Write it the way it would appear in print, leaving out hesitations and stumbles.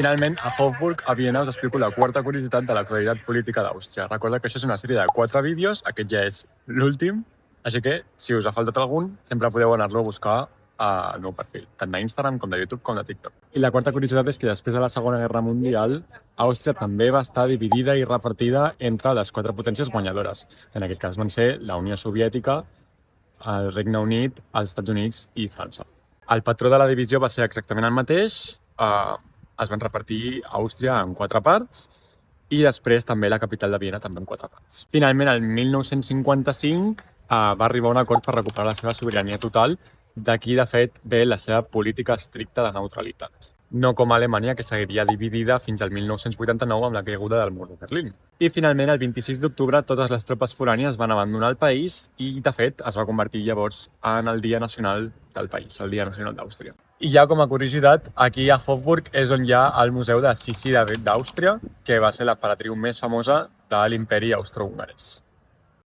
finalment, a Hofburg, a Viena, us explico la quarta curiositat de l'actualitat política d'Àustria. Recorda que això és una sèrie de 4 vídeos, aquest ja és l'últim, així que, si us ha faltat algun, sempre podeu anar-lo a buscar al meu perfil, tant d'Instagram com de YouTube com de TikTok. I la quarta curiositat és que després de la Segona Guerra Mundial, Àustria també va estar dividida i repartida entre les 4 potències guanyadores. En aquest cas van ser la Unió Soviètica, el Regne Unit, els Estats Units i França. El patró de la divisió va ser exactament el mateix, es van repartir Àustria en 4 parts i després també la capital de Viena també en 4 parts. Finalment, el 1955 va arribar a un acord per recuperar la seva sobirania total. D'aquí, de fet, ve la seva política estricta de neutralitat. No com Alemanya, que seguiria dividida fins al 1989 amb la caiguda del mur de Berlín. I finalment, el 26 d'octubre, totes les tropes forànies van abandonar el país i, de fet, es va convertir llavors en el Dia Nacional del país, el Dia Nacional d'Àustria. I ja com a curiositat, aquí a Hofburg és on hi ha el Museu de Sissi d'Àustria, que va ser l'emperatriu més famosa de l'imperi austrohongarès.